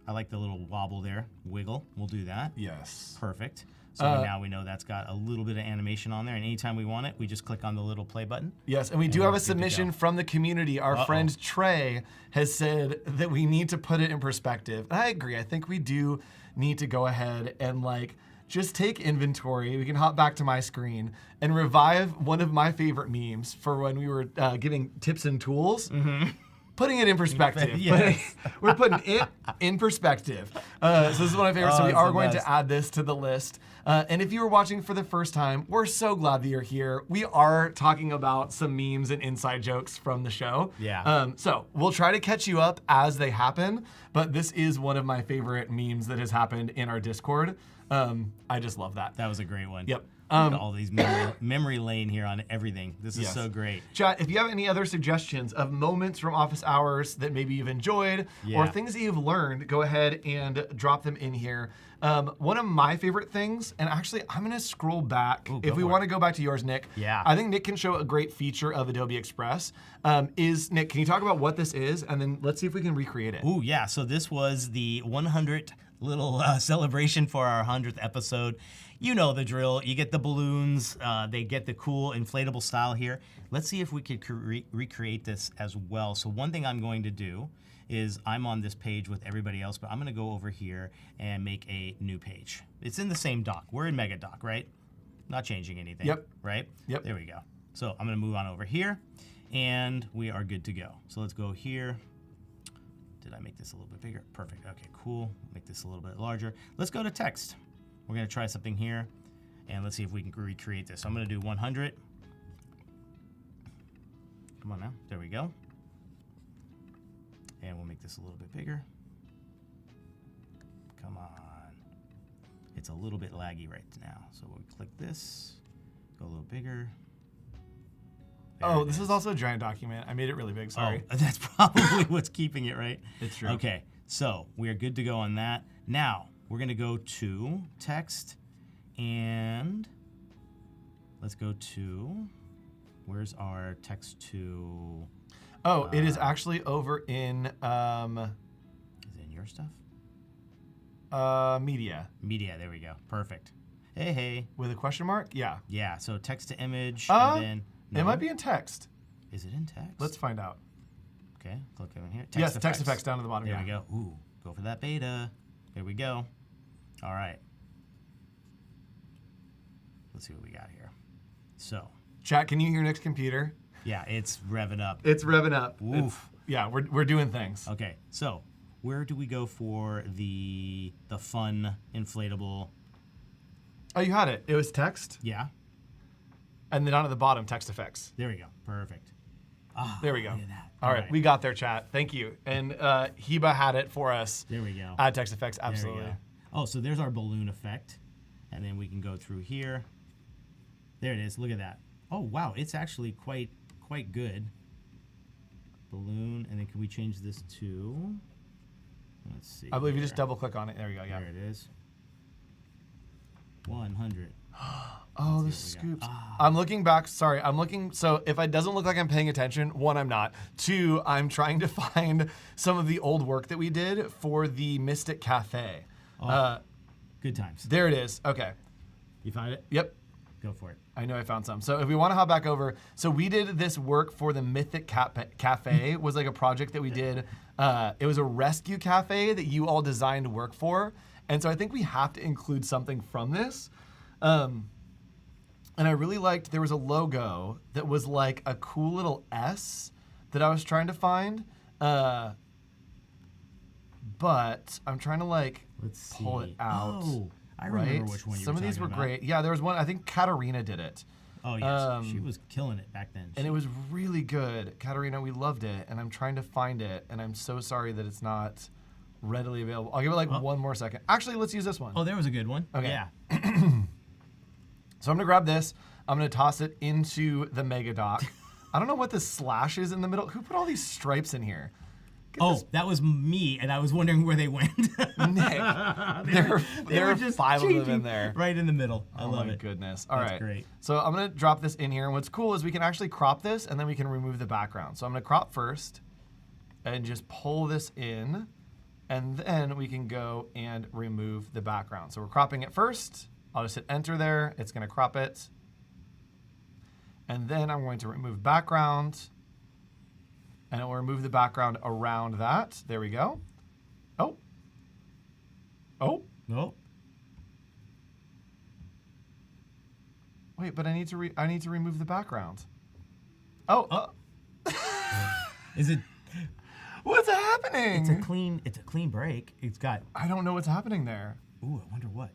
I like the little wobble there, wiggle. We'll do that. Yes. Perfect. So now we know that's got a little bit of animation on there, and anytime we want it, we just click on the little play button. Yes, and we do we're have a good to submission go. from the community. Our friend Trey has said that we need to put it in perspective. And I agree. I think we do need to go ahead and just take inventory. We can hop back to my screen and revive one of my favorite memes for when we were giving tips and tools. putting it in perspective. Yes. We're putting it in perspective. So this is one of my favorites. So we it's are the going best. to add this to the list. And if you are watching for the first time, we're so glad that you're here. We are talking about some memes and inside jokes from the show. Yeah. So we'll try to catch you up as they happen, but this is one of my favorite memes that has happened in our Discord. I just love that. That was a great one. Yep. Look at all these memory lane here on everything. This is Yes. so great. Chat, if you have any other suggestions of moments from office hours that maybe you've enjoyed or Yeah. things that you've learned, go ahead and drop them in here. One of my favorite things, and actually I'm gonna scroll back. Ooh, If go we for want to go back to yours, Nick, Yeah. I think Nick can show a great feature of Adobe Express. Nick, can you talk about what this is? And then let's see if we can recreate it. Ooh, yeah. So this was the 100th little celebration for our 100th episode. You know the drill. You get the balloons. They get the cool inflatable style here. Let's see if we could recreate this as well. So one thing I'm going to do is I'm on this page with everybody else, but I'm going to go over here and make a new page. It's in the same doc. We're in MegaDoc, right? Not changing anything. Yep. Right? Yep. There we go. So I'm going to move on over here, and we are good to go. So let's go here. Did I make this a little bit bigger? Perfect. Okay, cool. Make this a little bit larger. Let's go to text. We're going to try something here, and let's see if we can recreate this. So I'm going to do 100. Come on now. There we go. And we'll make this a little bit bigger. Come on. It's a little bit laggy right now. So we'll click this, go a little bigger. There Oh, it this is also a giant document. I made it really big, sorry. Oh, that's probably what's keeping it, right? It's true. Okay, so we are good to go on that. Now, we're gonna go to text, and let's go to, where's our text to? Oh, it is actually over in Is it in your stuff? media. Media, there we go, perfect. Hey, hey. With a question mark? Yeah. Yeah, so text to image, Uh, and then, It might be in text. Is it in text? Let's find out. Okay, click in here. Yes, text effects down to the bottom. There yeah. we go. Ooh, go for that beta. There we go. All right. Let's see what we got here. So, Chat, can you hear Nick's computer? yeah, it's revving up. It's revving up. Oof. Yeah, we're doing things. Okay, so where do we go for the fun inflatable? Oh, you had it. It was text, Yeah, and then down at the bottom, text effects. there we go. Perfect. Ah, There we go. look at that. All right, we got there, chat. Thank you. And Heba had it for us. There we go. Add text effects, There we absolutely. go. Oh, so there's our balloon effect, and then we can go through here. There it is. Look at that. Oh wow, it's actually quite good. Balloon, and then can we change this to? Let's see. I believe you here. just double click on it. There we go. Yeah. There it is. 100. Oh, the Let's see what we scoops. got. Ah. I'm looking back. Sorry, I'm looking. So if it doesn't look like I'm paying attention, one, I'm not. Two, I'm trying to find some of the old work that we did for the Mystic Cafe. Good times. There it is. Okay. You found it? Yep. Go for it. I know I found some. So if we want to hop back over, so we did this work for the Mythic Cafe. Was like a project that we did. It was a rescue cafe that you all designed work for. And so I think we have to include something from this. And I really liked, there was a logo that was like a cool little S that I was trying to find. But I'm trying to like Let's see. pull it out. Oh, I remember right? which one you Some were of these were talking about. great. Yeah, there was one, I think Katarina did it. Oh, yes. She was killing it back then. And it was really good. Katarina, we loved it. And I'm trying to find it. And I'm so sorry that it's not readily available. I'll give it like one more second. Actually, let's use this one. Oh, there was a good one. Okay. Yeah. So I'm going to grab this. I'm going to toss it into the MegaDoc. I don't know what this slash is in the middle. Who put all these stripes in here? Get Oh, this- that was me, and I was wondering where they went. Nick. There were are just 5 of them in changing there. Right in the middle. I Oh love my it. goodness. All That's right. great. So I'm going to drop this in here. And what's cool is we can actually crop this and then we can remove the background. So I'm going to crop first and just pull this in. And then we can go and remove the background. So we're cropping it first. I'll just hit enter there. It's going to crop it. And then I'm going to remove background. And it will remove the background around that. There we go. Oh. Oh. Nope. Wait, but I need to remove the background. Oh. Is it? happening? It's a clean break. It's got. I don't know what's happening there. Ooh, I wonder what.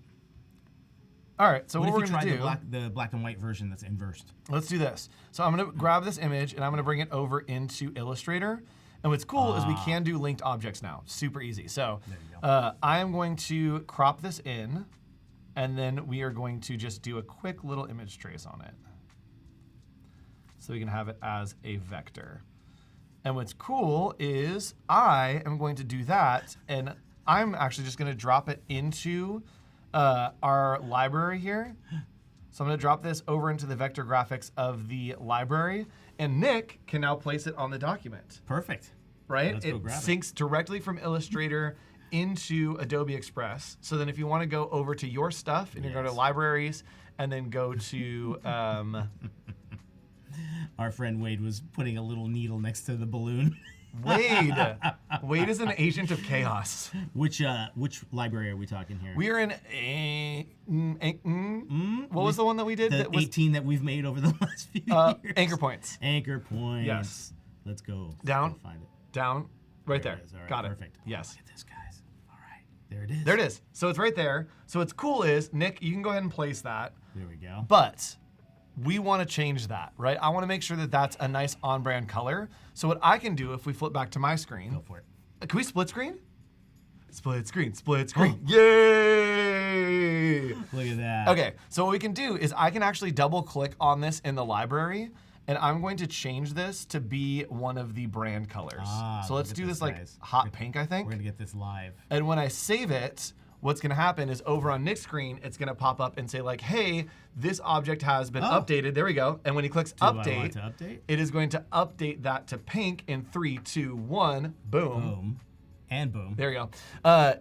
All right, so What what if we're you gonna try do? the black and white version that's inversed? Let's do this. So I'm gonna grab this image and I'm gonna bring it over into Illustrator. And what's cool is we can do linked objects now. Super easy. So I am going to crop this in, and then we are going to just do a quick little image trace on it. So we can have it as a vector. And what's cool is I am going to do that, and I'm actually just gonna drop it into our library here. So I'm gonna drop this over into the vector graphics of the library, and Nick can now place it on the document, Perfect. right? Let's It go grab it. syncs directly from Illustrator into Adobe Express. So then if you wanna go over to your stuff, and you go to Yes. libraries, and then go to, Our friend Wade was putting a little needle next to the balloon. Wade. Wade is an agent of chaos. Which library are we talking here? We are in what was the one that we did? The that was 18 that we've made over the last few years. Anchor points. Anchor points. Yes. Let's go. Down. Let's go find it. Down, right There there. it is. All right, Got it. perfect. Yes. Look at this, guys. All right. There it is. There it is. So it's right there. So what's cool is, Nick, you can go ahead and place that, There we go. but we want to change that, right? I want to make sure that that's a nice on-brand color. So what I can do, if we flip back to my screen, Go for it. can we split screen? Split screen, split screen. Yay! Look at that. Okay, so what we can do is I can actually double click on this in the library, and I'm going to change this to be one of the brand colors. So look let's at do this, this like guys. hot pink, I think. We're gonna get this live. And when I save it, what's gonna happen is over on Nick's screen, it's gonna pop up and say like, hey, this object has been updated. There we go. And when he clicks I want update, to update? it is going to update that to pink in 3, 2, 1, boom. Boom. And boom. There we go.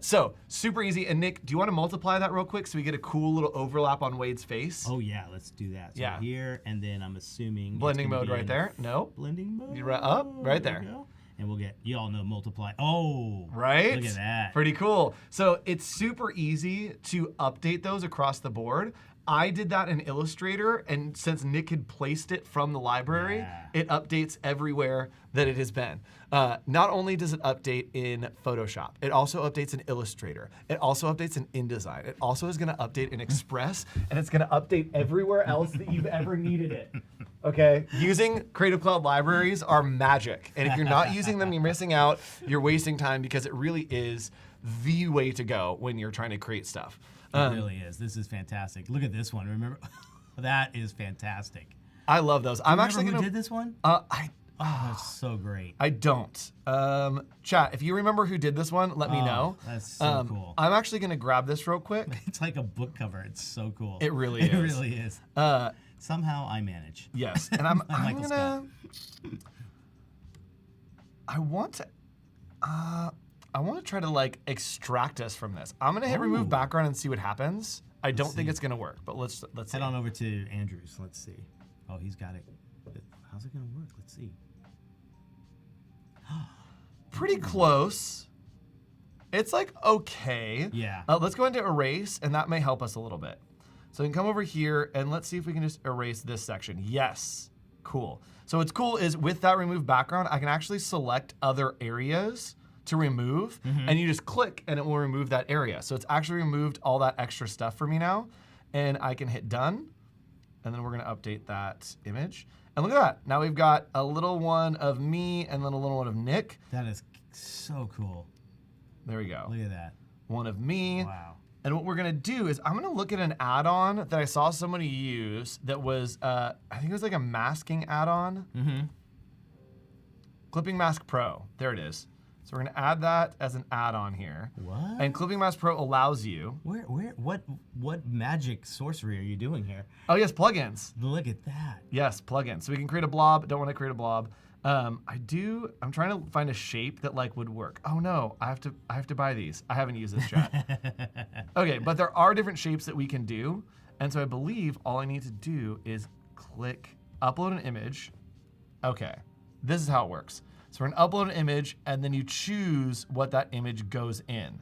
So super easy. And Nick, do you want to multiply that real quick so we get a cool little overlap on Wade's face? Oh yeah, let's do that. So Yeah. here, and then I'm assuming it's Blending gonna mode be right in there. No. Blending mode. You're right up, right we there. go. And we'll get, you all know multiply. Oh, Right? Look at that. Pretty cool. So it's super easy to update those across the board. I did that in Illustrator, and since Nick had placed it from the library, Yeah. it updates everywhere that it has been. Not only does it update in Photoshop, it also updates in Illustrator. It also updates in InDesign. It also is gonna update in Express, and it's gonna update everywhere else that you've ever needed it. Okay, using Creative Cloud libraries are magic. And if you're not using them, you're missing out, you're wasting time, because it really is the way to go when you're trying to create stuff. It really is. This is fantastic. Look at this one. Remember, that is fantastic. I love those. I'm actually Remember gonna. who did this one? I Oh, it's so great. I don't. Chat, if you remember who did this one, let me know. That's so cool. I'm actually gonna grab this real quick. It's like a book cover. It's so cool. It really It is. really is. Somehow I manage. Yes, and I'm Michael gonna. I want to try to like extract us from this. I'm gonna hit remove Ooh. background and see what happens. I don't think see. it's gonna work, but let's see. Head on over to Andrews. Let's see. Oh, he's got it. How's it gonna work? Let's see. Pretty close. It's like okay. Yeah. Let's go into erase, and that may help us a little bit. So we can come over here, and let's see if we can just erase this section. Yes. Cool. So what's cool is with that remove background, I can actually select other areas to remove, and you just click, and it will remove that area. So it's actually removed all that extra stuff for me now, and I can hit done, and then we're gonna update that image. And look at that. Now we've got a little one of me, and then a little one of Nick. That is so cool. There we go. Look at that. One of me. Wow. And what we're gonna do is I'm gonna look at an add-on that I saw somebody use that was, I think it was like a masking add-on. Mm-hmm. Clipping Mask Pro, there it is. So we're gonna add that as an add-on here. What? And Clipping Mask Pro allows you, What magic sorcery are you doing here? oh yes, plugins. Look at that. Yes, plugins. So we can create a blob, don't wanna create a blob. I'm trying to find a shape that like would work. Oh no, I have to buy these. I haven't used this chat. Okay, but there are different shapes that we can do. And so I believe all I need to do is click upload an image. Okay, this is how it works. So we're gonna upload an image, and then you choose what that image goes in.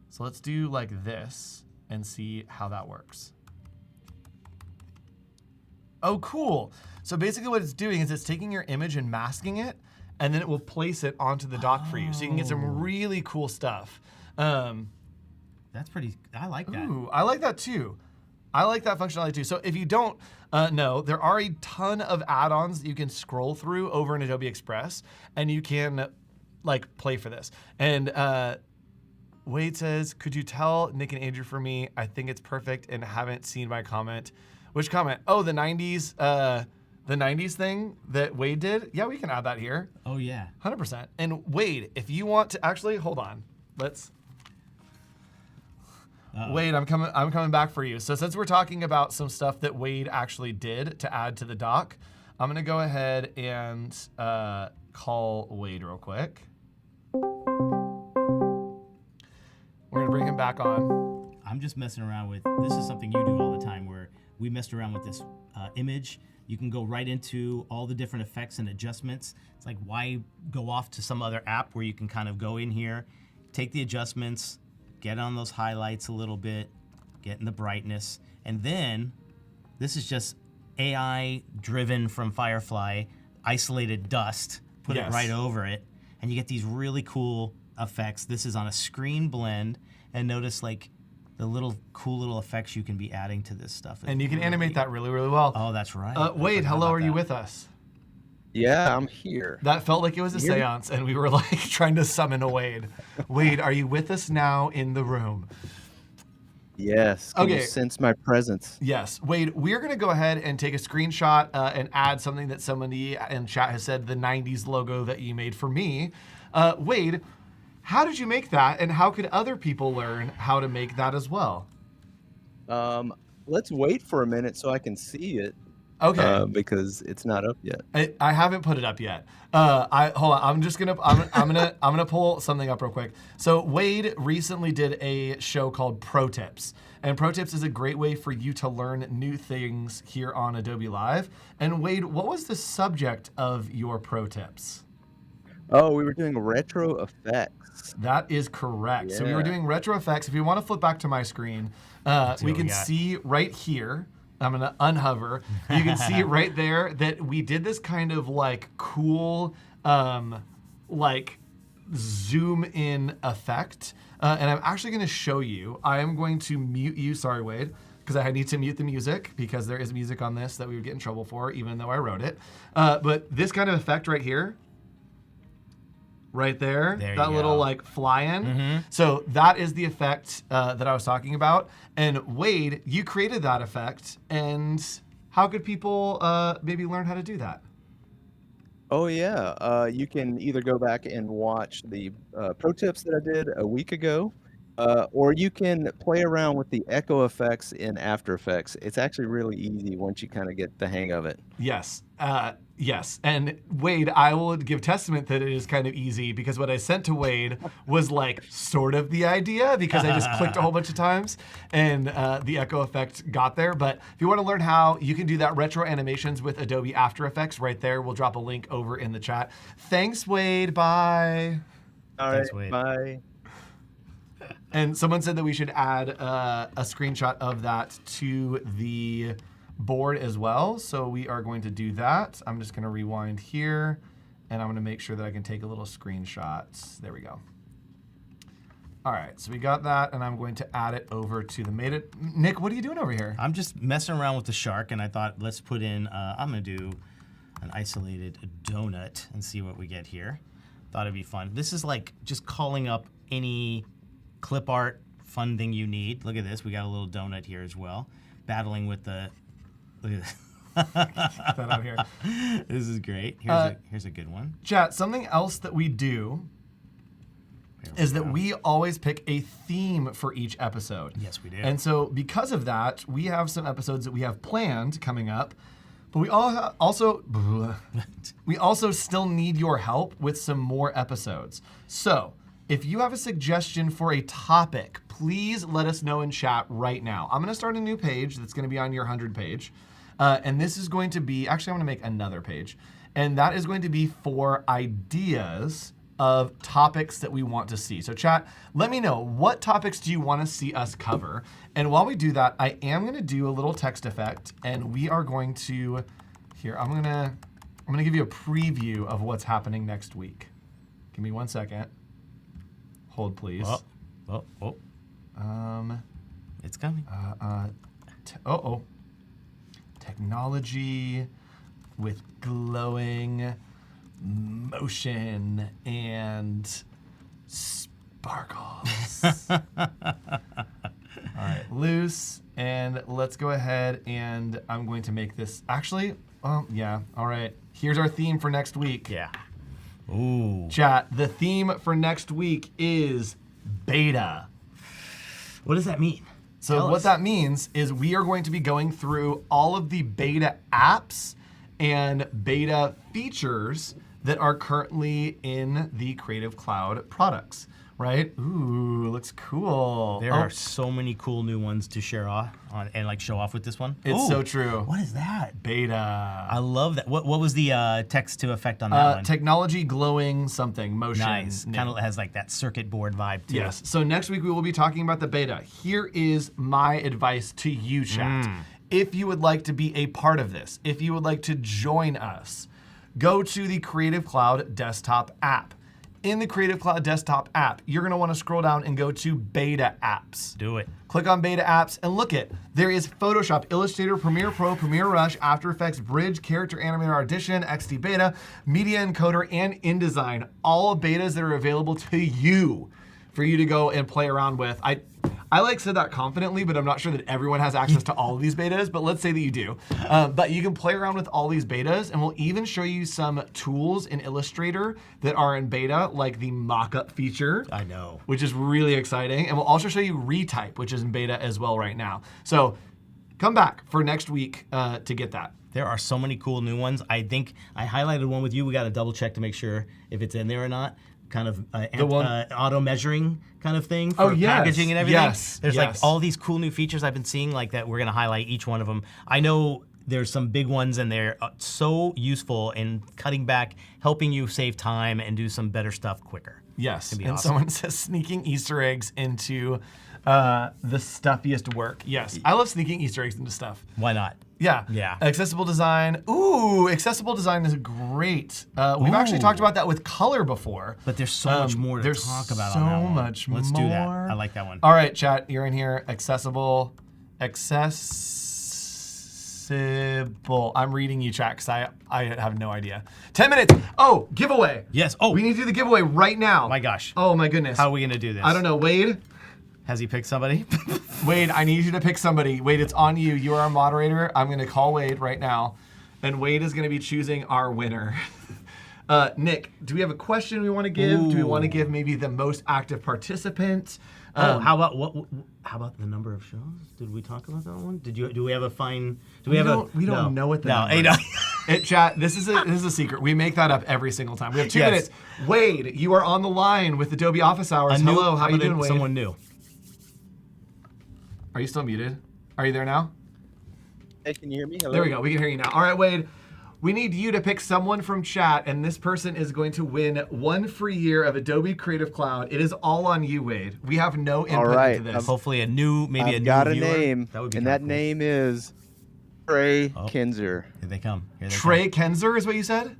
So let's do like this and see how that works. Oh, cool. So basically what it's doing is it's taking your image and masking it, and then it will place it onto the dock for you. So you can get some really cool stuff. That's pretty, I like that. Ooh, I like that too. I like that functionality too. So if you don't know, there are a ton of add-ons that you can scroll through over in Adobe Express, and you can like play for this. And Wade says, could you tell Nick and Andrew for me? I think it's perfect and haven't seen my comment. Which comment? Oh, the 90s thing that Wade did? Yeah, we can add that here. Oh yeah. 100%. And Wade, if you want to actually, hold on. Let's. Wade, I'm coming back for you. So since we're talking about some stuff that Wade actually did to add to the doc, I'm gonna go ahead and call Wade real quick. We're gonna bring him back on. I'm just messing around with, this is something you do all the time where we messed around with this image. You can go right into all the different effects and adjustments. It's like, why go off to some other app where you can kind of go in here, take the adjustments, get on those highlights a little bit, get in the brightness, and then this is just AI driven from Firefly, isolated dust, put it right over it, and you get these really cool effects. This is on a screen blend, and notice like the cool little effects you can be adding to this stuff. And you can animate that really, really well. Oh, that's right. Wade, hello, are you with us? Yeah, I'm here. That felt like it was a seance, and we were like trying to summon a Wade. Wade, are you with us now in the room? Yes. Can you sense my presence? Yes. Wade, we're going to go ahead and take a screenshot and add something that somebody in chat has said, the 90s logo that you made for me. Wade, how did you make that, and how could other people learn how to make that as well? Let's wait for a minute so I can see it. Okay. Because it's not up yet. I haven't put it up yet. Hold on. I'm gonna pull something up real quick. So Wade recently did a show called Pro Tips, and Pro Tips is a great way for you to learn new things here on Adobe Live. And Wade, what was the subject of your Pro Tips? Oh, we were doing retro effects. That is correct. Yeah. So we were doing retro effects. If you want to flip back to my screen, we can see right here. I'm gonna unhover. You can see right there that we did this kind of like cool, like zoom in effect. And I'm actually gonna show you. I am going to mute you. Sorry, Wade, because I need to mute the music because there is music on this that we would get in trouble for, even though I wrote it. But this kind of effect right here, right there, that little like fly-in. So that is the effect that I was talking about. And Wade, you created that effect. And how could people maybe learn how to do that? Oh yeah, you can either go back and watch the pro tips that I did a week ago, or you can play around with the echo effects in After Effects. It's actually really easy once you kind of get the hang of it. Yes. Yes. And Wade, I will give testament that it is kind of easy, because what I sent to Wade was like sort of the idea, because I just clicked a whole bunch of times and the echo effect got there. But if you want to learn how, you can do that retro animations with Adobe After Effects right there. We'll drop a link over in the chat. Thanks, Wade. Bye. All Thanks, right. Wade. Bye. And someone said that we should add a screenshot of that to the board as well. So we are going to do that. I'm just going to rewind here, and I'm going to make sure that I can take a little screenshot. There we go. All right, so we got that, and I'm going to add it over to the made it. Nick, what are you doing over here? I'm just messing around with the shark, and I thought, let's put in, I'm gonna do an isolated donut and see what we get here. Thought it'd be fun. This is like just calling up any clip art fun thing you need. Look at this, we got a little donut here as well. Battling with the, look at this. Get that out here. This is great. Here's a good one. Chat, something else that we do is that we always pick a theme for each episode. Yes, we do. And so because of that, we have some episodes that we have planned coming up, but we also still need your help with some more episodes. So if you have a suggestion for a topic, please let us know in chat right now. I'm going to start a new page that's going to be on your 100 page. And this is going to be, actually I'm going to make another page. And that is going to be for ideas of topics that we want to see. So chat, let me know, what topics do you want to see us cover? And while we do that, I am going to do a little text effect, and we are going to, here, I'm going to I'm going to give you a preview of what's happening next week. Give me 1 second. Hold, please. Oh. It's coming. Technology with glowing motion and sparkles. All right, loose. And let's go ahead and I'm going to make this actually. Yeah. All right. Here's our theme for next week. Yeah. Ooh. Chat. The theme for next week is beta. What does that mean? So what that means is we are going to be going through all of the beta apps and beta features that are currently in the Creative Cloud products, right? Ooh, looks cool. There are so many cool new ones to share on and like show off with this one. It's so true. What is that? Beta. I love that. What was the text to effect on that one? Technology glowing something, motion. Nice. Kind of has like that circuit board vibe too. Yes. So next week we will be talking about the beta. Here is my advice to you, chat. If you would like to be a part of this, if you would like to join us, go to the Creative Cloud desktop app. In the Creative Cloud desktop app, you're going to want to scroll down and go to beta apps. Do it. Click on beta apps and look at, there is Photoshop, Illustrator, Premiere Pro, Premiere Rush, After Effects, Bridge, Character Animator Audition, XD Beta, Media Encoder, and InDesign. All betas that are available to you for you to go and play around with. I like said that confidently, but I'm not sure that everyone has access to all of these betas, but let's say that you do. But you can play around with all these betas, and we'll even show you some tools in Illustrator that are in beta, like the mockup feature. I know. Which is really exciting. And we'll also show you Retype, which is in beta as well right now. So come back for next week to get that. There are so many cool new ones. I think I highlighted one with you. We got to double check to make sure if it's in there or not. Kind of auto measuring kind of thing for packaging and everything. There's like all these cool new features I've been seeing like that. We're gonna highlight each one of them. I know there's some big ones and they're so useful in cutting back, helping you save time and do some better stuff quicker. Yes, and awesome. Someone says sneaking Easter eggs into the stuffiest work. Yes, I love sneaking Easter eggs into stuff. Why not? Yeah. Accessible design. Ooh, accessible design is great. We've actually talked about that with color before. But there's so much more to talk about on that one. There's so much more. Let's do that. I like that one. All right, chat, you're in here. Accessible. I'm reading you, chat, because I have no idea. 10 minutes. Oh, giveaway. Yes. Oh. We need to do the giveaway right now. My gosh. Oh, my goodness. How are we going to do this? I don't know. Wade? Has he picked somebody? Wade, I need you to pick somebody. Wade, it's on you. You are our moderator. I'm going to call Wade right now, and Wade is going to be choosing our winner. Nick, do we have a question we want to give? Ooh. Do we want to give maybe the most active participant? How about the number of shows? Did we talk about that one? Do we have a fine? We don't know what the number is. Chat, this is a secret. We make that up every single time. We have 2 minutes. Wade, you are on the line with Adobe Office Hours. Hello, how are you doing, Wade? Someone new. Are you still muted? Are you there now? Hey, can you hear me? Hello? There we go. We can hear you now. All right, Wade. We need you to pick someone from chat, and this person is going to win 1 free year of Adobe Creative Cloud. It is all on you, Wade. We have no input into this. Hopefully a new viewer. Got a name, that would be that cool. Name is Trey Kinzer. Here they come. Trey Kinzer is what you said?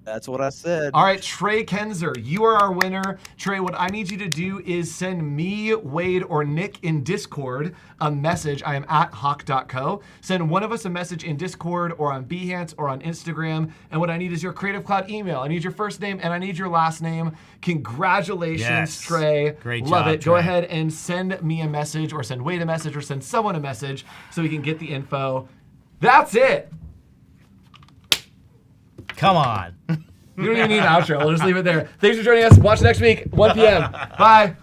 That's what I said. All right, Trey Kinzer, you are our winner. Trey, what I need you to do is send me, Wade, or Nick in Discord a message. I am at hawk.co. Send one of us a message in Discord or on Behance or on Instagram. And what I need is your Creative Cloud email. I need your first name and I need your last name. Congratulations, Trey. Great Love job, it. Go ahead and send me a message or send Wade a message or send someone a message so we can get the info. That's it. Come on. You don't even need an outro. We'll just leave it there. Thanks for joining us. Watch next week, 1 p.m. Bye.